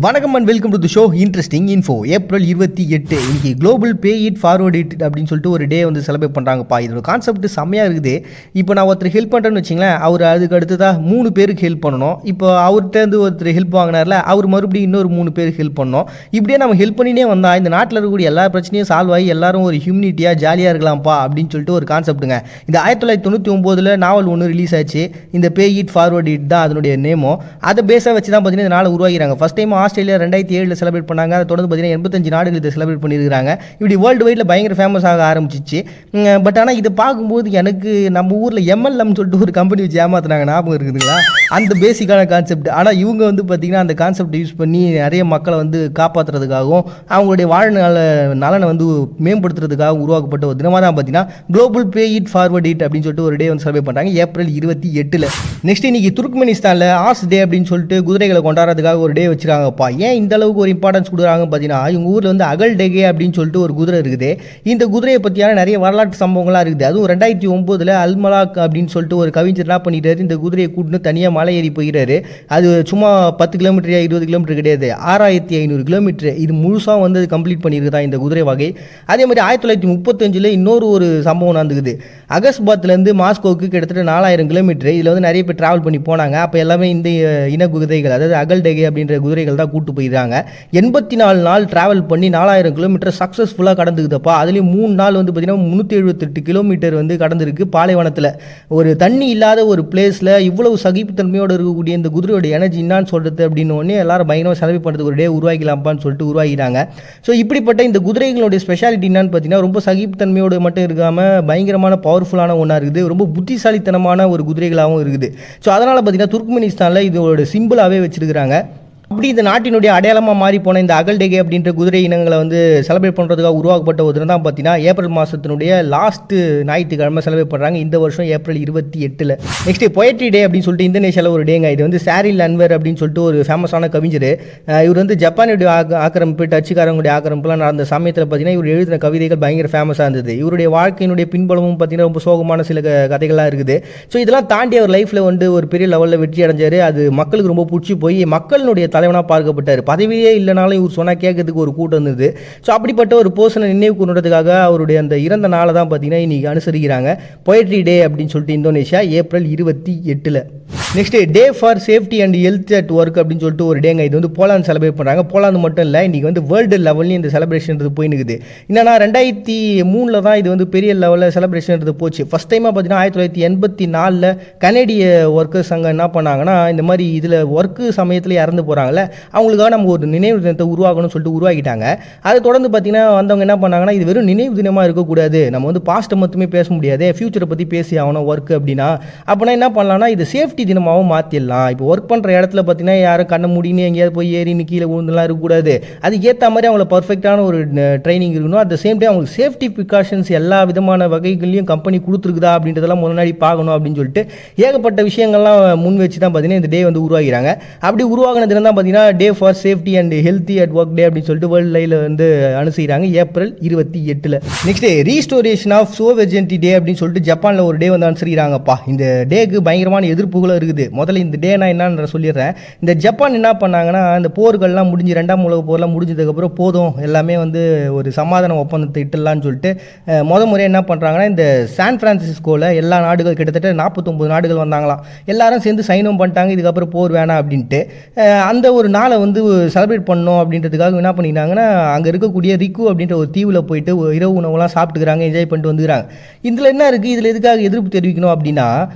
வணக்கம் and welcome to the show interesting info. April 28 இன்னைக்கு global pay it forward it அப்படின்னு சொல்லிட்டு ஒரு டே வந்து செலிப்ரேட் பண்ணுறாங்கப்பா. இதோட கான்செப்ட் செம்மையாக இருக்குது. இப்போ நான் ஒருத்தர் ஹெல்ப் பண்ணுறேன்னு வச்சிங்களேன், அவர் அதுக்கு அடுத்ததாக 3 பேருக்கு ஹெல்ப் பண்ணணும். இப்போ அவர்கிட்ட ஒருத்தர் ஹெல்ப் வாங்கினார்ல, அவர் மறுபடியும் இன்னொரு 3 பேருக்கு ஹெல்ப் பண்ணணும். இப்படியே நம்ம ஹெல்ப் பண்ணினே வந்தால் இந்த நாட்டில் இருக்கக்கூடிய எல்லா பிரச்சனையும் சால்வ் ஆகி எல்லாரும் ஒரு ஹியூமனிட்டியாக ஜாலியாக இருக்கலாம்ப்பா அப்படின்னு சொல்லிட்டு ஒரு கான்செப்ட்டுங்க. இந்த 1999 நாவல் ஒன்று ரிலீஸ் ஆச்சு. இந்த பே இட் ஃபார்வர்ட் இட் தான் அதனுடைய நேமோ. அதை பேஸாக வச்சு தான் பார்த்தீங்கன்னா இந்த நாளை உருவாகிறாங்க. ஃபஸ்ட் டைம் ஆஸ்திரேலியா 2007 செலிப்ரேட் பண்ணாங்க. அதை தொடர்ந்து பார்த்தீங்கன்னா 85 நாடுகள் இதை செலிப்ரேட் பண்ணியிருக்காங்க. இப்படி வேர்ல்டு வைடில் பயங்கர ஃபேமஸ் ஆக ஆரம்பிச்சிச்சு. பட் ஆனால் இதை பார்க்கும்போது எனக்கு நம்ம ஊரில் எம்எல்எம் சொல்லிட்டு ஒரு கம்பெனி வச்சு ஏமாத்துனாங்க, ஞாபகம் இருக்குதுங்களா? அந்த பேசிக்கான கான்செப்ட். ஆனால் இவங்க வந்து பார்த்தீங்கன்னா அந்த கான்செப்ட் யூஸ் பண்ணி நிறைய மக்களை வந்து காப்பாற்றுறதுக்காகவும் அவங்களுடைய நலனை வந்து மேம்படுத்துறதுக்காக உருவாக்கப்பட்ட ஒரு தினமாக தான் பார்த்தீங்கன்னா global pay it forward it அப்படின்னு சொல்லிட்டு ஒரு டே வந்து செலிப்ரேட் பண்ணுறாங்க ஏப்ரல் 28. நெக்ஸ்ட் இன்னைக்கு துர்க்மெனிஸ்தானில் ஆர்ஸ் டே அப்படின்னு சொல்லிட்டு குதிரைகளை கொண்டாடுறதுக்காக ஒரு டே வச்சிருக்காங்கப்பா. ஏன் இந்த அளவுக்கு ஒரு இம்பார்ட்டன்ஸ் கொடுக்குறாங்கன்னு பார்த்தீங்கன்னா, இவங்க ஊரில் வந்து அகல் டெகே அப்படின்னு சொல்லிட்டு ஒரு குதிரை இருக்குது. இந்த குதிரையை பற்றியான நிறைய வரலாற்று சம்பவங்களாக இருக்குது. அதுவும் 2009 அல்மலாக் அப்படின்னு சொல்லிட்டு ஒரு கவிஞர் என்ன பண்ணிட்டாரு, இந்த குதிரையை கூட்டின்னு தனியாக மலை ஏறி போயிட்டாரு. அது சும்மா 10 கிலோமீட்டர் 20 கிலோமீட்டர் கிடையாது, 6500 கிலோமீட்டர். இது முழுசாக வந்து கம்ப்ளீட் பண்ணியிருக்குதான் இந்த குதிரை வகை. அதே மாதிரி 1935 இன்னொரு சம்பவம் நடந்துக்குது. அகஸ்பாத்லேருந்து மாஸ்கோவுக்கு கிட்டத்தட்ட 4000 கிலோமீட்டர். இதில் வந்து நிறைய பேர் ட்ராவல் பண்ணி போனாங்க. அப்போ எல்லாமே இந்த இன குதிரைகள், அதாவது அகல் டெகே அப்படின்ற குதிரைகள் தான் கூட்டு போயிருக்காங்க. 84 நாள் ட்ராவல் பண்ணி 4000 கிலோமீட்டர் சக்ஸஸ்ஃபுல்லாக கடந்துக்குதுப்பா. அதுலேயும் 3 நாள் வந்து பார்த்தீங்கன்னா 378 கிலோமீட்டர் வந்து கடந்திருக்கு பாலைவனத்தில். ஒரு தண்ணி இல்லாத ஒரு பிளேஸில் இவ்வளவு சகிப்புத்தன்மையோடு இருக்கக்கூடிய இந்த குதிரையோட எனர்ஜி என்னான்னு சொல்கிறது அப்படின்னு ஒன்று எல்லாரும் பயங்கரமாக செலவு பண்ணுறதுக்கு ஒரு டே உருவாக்கலாம்ப்பான்னு சொல்லிட்டு உருவாகிறாங்க. ஸோ இப்படிப்பட்ட இந்த குதிரைகளுடைய ஸ்பெஷாலிட்டி என்னன்னு பார்த்தீங்கன்னா, ரொம்ப சகிப்புத்தன்மையோடு மட்டும் இருக்காமல் பயங்கரமான பவர்ஃபுல்லான ஒன்றா இருக்குது. ரொம்ப புத்திசாலித்தனமான ஒரு குதிரைகளாகவும் இருக்குது. ஸோ அதனால் பார்த்தீங்கன்னா துர்க்மெனிஸ்தானில் இதோட சிம்பிளாகவே வச்சிருக்கிறாங்க. அப்படி இந்த நாட்டினுடைய அடையாளமாக மாறி போன இந்த அகல் டெகே அப்படின்ற குதிரை இனங்களை வந்து செலிப்ரேட் பண்ணுறதுக்காக உருவாக்கப்பட்ட ஒரு தினம் தான் பார்த்தீங்கன்னா ஏப்ரல் மாதத்தினுடைய லாஸ்ட்டு ஞாயிற்றுக்கிழமை செலிப்ரேட் பண்ணுறாங்க இந்த வருஷம் ஏப்ரல் 28. நெக்ஸ்ட் பொயட்ரி டே அப்படின்னு சொல்லிட்டு இந்தோனேஷியாவில் ஒரு டேங்க. இது வந்து சாரில் அன்வர் அப்படின்னு சொல்லிட்டு ஒரு ஃபேமஸான கவிஞர். இவர் வந்து ஜப்பானுடைய ஆக்கிரமிப்பு, டச்சுக்காரங்களுடைய ஆக்கிரமிப்புலாம் நடந்த சமயத்தில் பார்த்தீங்கன்னா இவர் எழுதின கவிதைகள் பயங்கர ஃபேமஸாக இருந்தது. இவருடைய வாழ்க்கையினுடைய பின்பலமும் பார்த்தீங்கன்னா ரொம்ப சோகமான சில கதைகளாக இருக்குது. ஸோ இதெல்லாம் தாண்டி அவர் லைஃப்பில் வந்து ஒரு பெரிய லெவலில் வெற்றி அடைஞ்சார். அது மக்களுக்கு ரொம்ப பிடிச்சி போய் மக்களுடைய தலைவனாக பார்க்கப்பட்டார். பதவியே இல்லைனாலும் இவர் சொன்னால் கேட்கறதுக்கு ஒரு கூட்டம் இருந்தது. ஸோ அப்படிப்பட்ட ஒரு பர்சனை நினைவு கூறுறதுக்காக அவருடைய அந்த இறந்த நாளை தான் பார்த்தீங்கன்னா இன்றைக்கி அனுசரிக்கிறாங்க பொயட்ரி டே அப்படின்னு சொல்லிட்டு Indonesia April 28. Next day for safety and health at work அப்படின்னு சொல்லிட்டு ஒரு டேங்க. இது வந்து போலாந்து செலிப்ரேட் பண்ணுறாங்க. போலாந்து மட்டும் இல்லை, இன்றைக்கி வந்து வேர்ல்டு லெவல்லையும் இந்த செலிப்ரேஷன்றது போயினுக்குது. என்னன்னா 2003 தான் இது வந்து பெரிய லெவலில் செலிப்ரேஷன்றது போச்சு. ஃபஸ்ட் டைமாக பார்த்தீங்கன்னா 1984 கனேடிய ஒர்க்கர்ஸ் அங்கே என்ன பண்ணாங்கன்னா, இந்த மாதிரி இதில் ஒர்க்கு சமயத்தில் இறந்து போகிறாங்கல்ல, அவங்களுக்காக நம்ம ஒரு நினைவு தினத்தை உருவாக்கணும்னு சொல்லிட்டு உருவாக்கிட்டாங்க. அதை தொடர்ந்து பார்த்தீங்கன்னா வந்தவங்க என்ன பண்ணாங்கன்னா, இது வெறும் நினைவு தினமாக இருக்கக்கூடாது, நம்ம வந்து பாஸ்ட்டை மட்டுமே பேச முடியாது, ஃபியூச்சரை பற்றி பேசி ஆகணும் ஒர்க் அப்படின்னா. அப்படின்னா என்ன பண்ணலாம்னா, இது சேஃப்டி தினமாகவும் மாற்றிடலாம். இப்போ ஒர்க் பண்ணுற இடத்துல பார்த்தீங்கன்னா யாரும் கண்ணை மூடின்னு எங்கேயாவது போய் ஏறின்னு கீழே விழுந்துலாம் இருக்கக்கூடாது. அதுக்கு ஏற்ற மாதிரி அவங்கள பர்ஃபெக்டான ஒரு ட்ரைனிங் இருக்கணும். அட் த சேம் டைம் அவங்களுக்கு சேஃப்டி ப்ரிகாஷன்ஸ் எல்லா விதமான வகைகளையும் கம்பெனி கொடுத்துருக்குதா அப்படின்றதெல்லாம் முன்னாடி பார்க்கணும் அப்படின்னு சொல்லிட்டு ஏகப்பட்ட விஷயங்கள்லாம் முன் வச்சு தான் பார்த்தீங்கன்னா இந்த டே வந்து உருவாகிறாங்க. அப்படி உருவாகின தினம் தான் பார்த்தீங்கன்னா day for safety and healthy at work டே அப்படின்னு சொல்லிட்டு வேர்ல்டு லைவில் வந்து அனுசரிக்கிறாங்க ஏப்ரல் 28. நெக்ஸ்ட் ரீஸ்டோரேஷன் ஆஃப் சோவெஜென்டி டே அப்படின்னு சொல்லிட்டு ஜப்பானில் ஒரு டே வந்து அனுசரிக்கிறாங்கப்பா. இந்த டேக்கு பயங்கரமான எதிர்ப்புகளும் இருக்குது. முதல்ல இந்த டே நான் என்னன்ற சொல்லிடுறேன். இந்த ஜப்பான் என்ன பண்ணாங்கன்னா, இந்த போர்கள்லாம் முடிஞ்சு 2ஆம் உலக போர்லாம் முடிஞ்சதுக்கப்புறம் போதும் எல்லாமே வந்து ஒரு சமாதான ஒப்பந்தத்தை இட்டுலான்னு சொல்லிட்டு முறை என்ன பண்ணுறாங்கன்னா, இந்த சான் பிரான்சிஸ்கோவில் எல்லா நாடுகள் கிட்டத்தட்ட 49 நாடுகள் வந்தாங்களாம். எல்லாரும் சேர்ந்து சைனும் பண்ணிட்டாங்க, இதுக்கப்புறம் போர் வேணாம் அப்படின்ட்டு. அந்த ஒரு நாளை வந்து செலிப்ரேட் பண்ணணும் அப்படின்றதுக்காக என்ன பண்ணிட்டாங்கன்னா, அங்கே இருக்கக்கூடிய ரிக்கு அப்படின்ற ஒரு தீவில் போயிட்டு இரவு உணவுலாம் சாப்பிட்டுக்கிறாங்க, என்ஜாய் பண்ணிட்டு வந்துக்கிறாங்க. இதில் என்ன இருக்குது, இதில் எதுக்காக எதிர்ப்பு தெரிவிக்கணும் அப்படின்னா,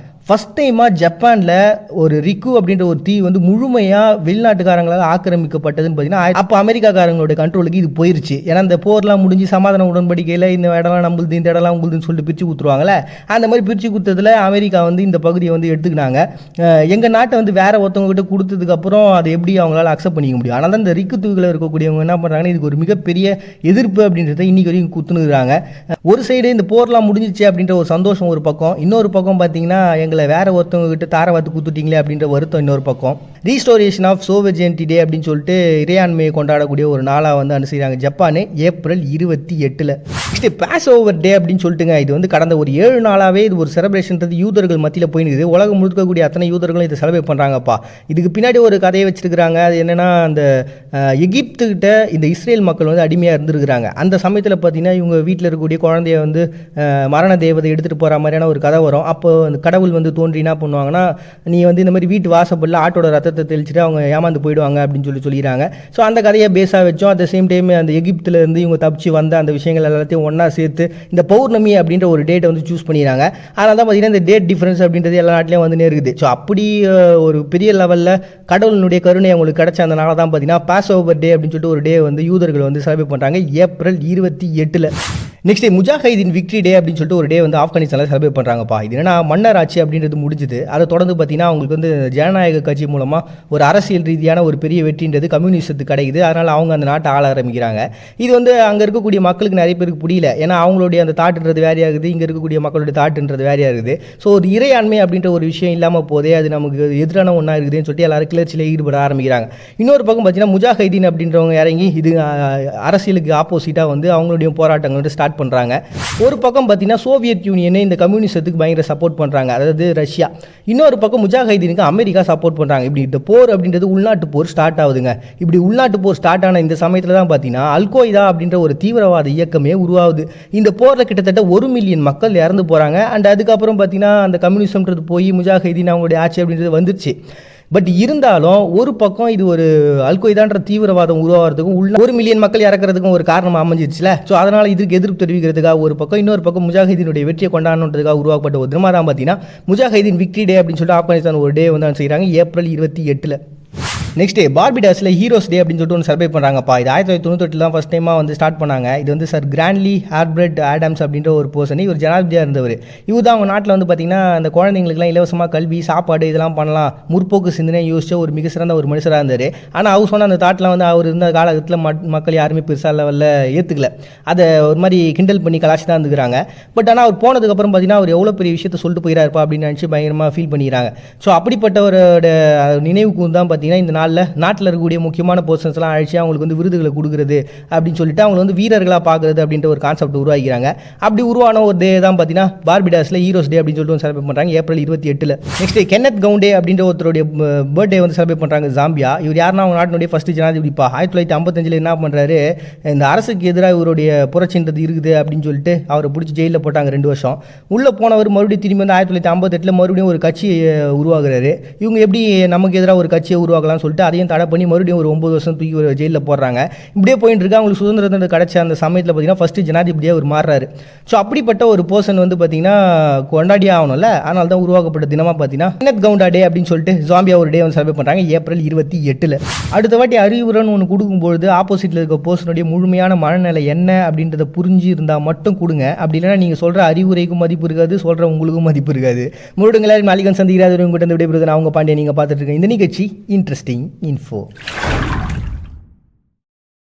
ஃபஸ்ட் டைமாக ஜப்பானில் ஒரு ரிக்கு அப்படின்ற ஒரு தீ வந்து முழுமையாக வெளிநாட்டுக்காரங்களால் ஆக்கிரமிக்கப்பட்டதுன்னு பார்த்தீங்கன்னா, அப்போ அமெரிக்காக்காரங்களோட கண்ட்ரோலுக்கு இது போயிருச்சு. ஏன்னா இந்த போர்லாம் முடிஞ்சு சமாதான உடன்படிக்கையில் இந்த இடம்லாம் நம்மளுது, இந்த இடம்லாம் உங்களுதுன்னு சொல்லிட்டு பிரித்து கொடுத்துருவாங்களே, அந்த மாதிரி பிரித்து கொடுத்ததில் அமெரிக்கா வந்து இந்த பகுதியை வந்து எடுத்துக்கினாங்க. எங்கள் நாட்டை வந்து வேறு ஒருத்தவங்ககிட்ட கொடுத்ததுக்கப்புறம் அதை எப்படி அவங்களால அக்செப்ட் பண்ணிக்க முடியும்? ஆனால் தான் இந்த ரிக்கு தீவில் இருக்கக்கூடியவங்க என்ன பண்ணுறாங்கன்னா, இதுக்கு ஒரு மிகப்பெரிய எதிர்ப்பு அப்படின்றத இன்றைக்கி வரைக்கும் குத்துனுக்குறாங்க. ஒரு சைடு இந்த போர்லாம் முடிஞ்சிச்சு அப்படின்ற ஒரு சந்தோஷம் ஒரு பக்கம், இன்னொரு பக்கம் பார்த்தீங்கன்னா எங்கள் எங்களை வேற ஒருத்தவங்க கிட்ட தார வாத்து குத்துட்டீங்களே அப்படின்ற வருத்தம் இன்னொரு பக்கம். ரீஸ்டோரேஷன் ஆஃப் சோவர்ஜென்டி டே அப்படின்னு சொல்லிட்டு இறையாண்மையை கொண்டாடக்கூடிய ஒரு நாளாக வந்து அனுசரிக்கிறாங்க Japan April 28. Next Passover day அப்படின்னு சொல்லிட்டுங்க. இது வந்து கடந்த ஒரு 7 நாளாகவே இது ஒரு செலிப்ரேஷன்றது யூதர்கள் மத்தியில் போயினுக்குது. உலகம் முழுக்கக்கூடிய அத்தனை யூதர்களும் இதை செலிப்ரேட் பண்ணுறாங்கப்பா. இதுக்கு பின்னாடி ஒரு கதையை வச்சிருக்கிறாங்க. அது என்னென்னா, அந்த எகிப்துக்கிட்ட இந்த இஸ்ரேல் மக்கள் வந்து அடிமையாக இருந்திருக்கிறாங்க. அந்த சமயத்தில் பார்த்தீங்கன்னா இவங்க வீட்டில் இருக்கக்கூடிய குழந்தைய வந்து மரண தேவதை எடுத்துகிட்டு போகிற மாதிரியான ஒரு கதை வரும். அப்போ அந்த கடவுள் வந்து தோன்றி என்ன பண்ணுவாங்கன்னா, நீ வந்து இந்த மாதிரி வீட்டு வாசப்படில் ஆட்டோட ரத்தத்தை தெளிச்சுட்டு அவங்க ஏமாந்து போயிடுவாங்க அப்படின்னு சொல்லிடுறாங்க. ஸோ அந்த கதையை பேஸாக வச்சோம். அட் த சேம் டைம் அந்த எகிப்தில் இருந்து இவங்க தப்பிச்சு வந்த அந்த விஷயங்கள் எல்லாத்தையும் ஒன்றா சேர்த்து இந்த பௌர்ணமி அப்படின்ற ஒரு டேட்டை வந்து சூஸ் பண்ணிடுறாங்க. அதனால தான் பார்த்தீங்கன்னா இந்த டேட் டிஃப்ரென்ஸ் அப்படின்றது எல்லா நாட்டிலையும் வந்து இருக்குது. ஸோ அப்படி ஒரு பெரிய லெவலில் கடவுளுடைய கருணை அவங்களுக்கு கிடைச்ச அந்த நாளை தான் பார்த்தீங்கன்னா பாஸ் ஓவர் டே அப்படின்னு சொல்லிட்டு ஒரு டே வந்து யூதர்கள் வந்து செலிப்ரேட் பண்ணுறாங்க ஏப்ரல் 28. நெக்ஸ்ட் முஜாஹிதீன் விக்டரி டே அப்படின்னு சொல்லிட்டு ஒரு டே வந்து ஆப்கானிஸ்தானில் செலிப்ரேட் பண்ணுறாங்கப்பா. இது என்னன்னா மன்னர் ஆட்சி அப்படின்றது முடிஞ்சுது. அதை தொடர்ந்து பார்த்தீங்கன்னா அவங்களுக்கு வந்து ஜனநாயக கட்சி மூலமாக ஒரு அரசியல் ரீதியான ஒரு பெரிய வெற்றின்றது கம்யூனிஸ்டத்துக்கு கிடைக்குது. அதனால் அவங்க அந்த நாட்டை ஆள ஆரம்பிக்கிறாங்க. இது வந்து அங்கே இருக்கக்கூடிய மக்களுக்கு நிறைய பேருக்கு புரியல. ஏன்னா அவங்களுடைய அந்த தாட்டுன்றது வேறையாகுது, இங்கே இருக்கக்கூடிய மக்களுடைய தாட்டுன்றது வேறையாகுது. ஸோ ஒரு இறையாண்மை அப்படின்ற ஒரு விஷயம் இல்லாமல் போதே அது நமக்கு எதிரான ஒன்றா இருக்குதுன்னு சொல்லிட்டு எல்லாரும் கிளர்ச்சியில் ஈடுபட ஆரம்பிக்கிறாங்க. இன்னொரு பக்கம் பார்த்தீங்கன்னா முஜாஹிதீன் அப்படின்றவங்க இறங்கி இது அரசியலுக்கு ஆப்போசிட்டாக வந்து அவங்களுடைய போராட்டங்கள் வந்து ஸ்டார்ட் பண்ணுறாங்க. ஒரு பக்கம் பார்த்தீங்கன்னா சோவியத் யூனியனை இந்த கம்யூனிஸ்டத்துக்கு பயங்கர சப்போர்ட் பண்ணுறாங்க, அதாவது ரஷ்யா. இன்னொரு பக்கம் முஜாஹிதீனுக்கு அமெரிக்கா சப்போர்ட் பண்ணுறாங்க. இப்படி இந்த போர் அப்படின்றது உள்நாட்டு போர் ஸ்டார்ட் ஆகுதுங்க. இப்படி உள்நாட்டு போர் ஸ்டார்ட் ஆன இந்த சமயத்தில் தான் பார்த்தீங்கன்னா அல்கொய்தா அப்படின்ற ஒரு தீவிரவாத இயக்கமே உருவாகுது. இந்த போரில் கிட்டத்தட்ட 1 மில்லியன் மக்கள் இறந்து போகிறாங்க. அண்ட் அதுக்கப்புறம் பார்த்தீங்கன்னா அந்த கம்யூனிசம்ன்றது போய் முஜாஹிதீன் அவங்களுடைய ஆட்சி அப்படின்றது வந்துருச்சு. பட் இருந்தாலும் ஒரு பக்கம் இது ஒரு அல்கொய்தான்ற தீவிரவாதம் உருவாகிறதுக்கும் 1 மில்லியன் மக்கள் இறக்கிறதுக்கும் ஒரு காரணம் அமைஞ்சிருச்சுல. ஸோ அதனால் இதுக்கு எதிர்ப்பு தெரிவிக்கிறதுக்காக ஒரு பக்கம், இன்னொரு பக்கம் முஜாஹிதீனுடைய வெற்றியை கொண்டாடணுன்றதுக்காக உருவாக்கப்பட்ட ஒரு தினமாக தான் பார்த்தீங்கன்னா முஜாஹிதீன் விக்டரி டே அப்படின்னு சொல்லிட்டு ஆப்கானிஸ்தான் ஒரு டே வந்து செய்கிறாங்க ஏப்ரல் 28. நெக்ஸ்ட் பார்பிடாஸில் ஹீரோஸ் டே அப்படின்னு சொல்லிட்டு ஒன்று செலிப்ரேட் பண்ணுறாங்கப்பா. இது 1998 தான் ஃபஸ்ட் டைமாக வந்து ஸ்டார்ட் பண்ணாங்க. இது வந்து சார் கிராண்ட்லி ஹார்பர்ட் ஆடம்ஸ் அப்படின்ற ஒரு பர்சன், இவர் ஜனாதிபதியாக இருந்தவர். இவர் தான் அவங்க நாட்டில் வந்து பார்த்திங்கன்னா அந்த குழந்தைங்களுக்குலாம் இலவசமாக கல்வி, சாப்பாடு இதெல்லாம் பண்ணலாம், முற்போக்கு சிந்தனை யோசிச்ச ஒரு மிக சிறந்த ஒரு மனுஷராக இருந்தார். ஆனால் அவர் சொன்ன அந்த தாட்டில் வந்து அவர் இருந்த காலகட்டத்தில் மக்கள் யாருமே பெருசாக லெவலில் ஏற்றுக்கல. அதை ஒரு மாதிரி கிண்டல் பண்ணி கலாச்சி தான் இருந்துக்கிறாங்க. பட் ஆனால் அவர் போனதுக்கப்புறம் பார்த்தீங்கன்னா அவர் எவ்வளோ பெரிய விஷயத்தை சொல்லிட்டு போயிடாருப்பா அப்படின்னு நினச்சி பயங்கரமாக ஃபீல் பண்ணிக்கிறாங்க. ஸோ அப்படிப்பட்டவரோட நினைவுக்கு தான் பார்த்தீங்கன்னா இந்த நாட்டில் இருக்கக்கூடிய முக்கியமான பர்சன்ஸ்லாம் அழைச்சி அவங்களுக்கு வந்து விருதுகளை கொடுக்குறது அப்படின்னு சொல்லிட்டு அவங்க வந்து வீரர்களாக பார்க்குறது அப்படின்ற ஒரு கான்செப்ட் உருவாக்கிறாங்க. அப்படி உருவான ஒரு டே தான் பார்த்தீங்கன்னா பார்பிடாஸில் ஹீரோஸ் டே அப்படின்னு சொல்லிட்டு செலிப்ரேட் பண்ணுறாங்க ஏப்ரல் 28. நெக்ஸ்ட் கென்னத் கவுண்டே அப்படின்ற ஒருத்தருடைய பர்த்டே வந்து செலிப்ரேட் பண்ணுறாங்க ஜாம்பியா. இவர் யாருன்னா அவங்க நாட்டினுடைய ஃபர்ஸ்ட் ஜனாதிபதிப்பா. 1955 என்ன பண்ணுறாரு, இந்த அரசுக்கு எதிராக இவருடைய புரட்சின்றது இருக்குது அப்படின்னு சொல்லிட்டு அவரை பிடிச்சி ஜெயிலில் போட்டாங்க 2 வருஷம். உள்ளே போனவர் மறுபடியும் திரும்பி வந்து 1958 மறுபடியும் ஒரு கட்சியை உருவாக்குறாரு. இவங்க எப்படி நமக்கு எதிராக ஒரு கட்சியை உருவாக்கலாம்னு சொல்லிட்டு அதையும் தடை பண்ணி மறுபடியும் ஒரு 9 வருஷம் தூக்கி ஒரு ஜெயிலில் போடுறாங்க. இப்படியே போயிட்டு இருக்கு. அவங்களுக்கு சுதந்திரத்தை கிடைச்ச அந்த சமயத்தில் பார்த்தீங்கன்னா ஃபர்ஸ்ட் ஜனாதிபதியாக அவர் மாறுறாரு. ஸோ அப்படிப்பட்ட ஒரு பர்சன் வந்து பார்த்தீங்கன்னா கொண்டாடியே ஆகணும்ல. அதனால தான் உருவாக்கப்பட்ட தினமாக பார்த்தீங்கன்னா கென்னத் கவுண்டா டே அப்படின்னு சொல்லிட்டு ஜாம்பியா ஒரு டே வந்து செலிப்ரேட் பண்ணுறாங்க ஏப்ரல் 28. அடுத்த வாட்டி அறிவுரைன்னு ஒன்று கொடுக்கும்பொழுது ஆப்போசிட்டில் இருக்க பர்சனுடைய முழுமையான மனநிலை என்ன அப்படின்றத புரிஞ்சு இருந்தால் மட்டும் கொடுங்க. அப்படி இல்லைன்னா நீங்கள் சொல்கிற அறிவுரைக்கும் மதிப்பு இருக்காது, சொல்கிற உங்களுக்கும் மதிப்பு இருக்காது. முருடுங்களா நாளைக்கு சந்திக்கிறாரு. உங்கள்கிட்ட விடைபெறுது நான் அவங்க பாண்டிய. நீங்கள் பார்த்துட்டு இருக்கேன் இந்த நிகழ்ச்சி இன்ட்ரெஸ்டிங் இன்ஃபோ.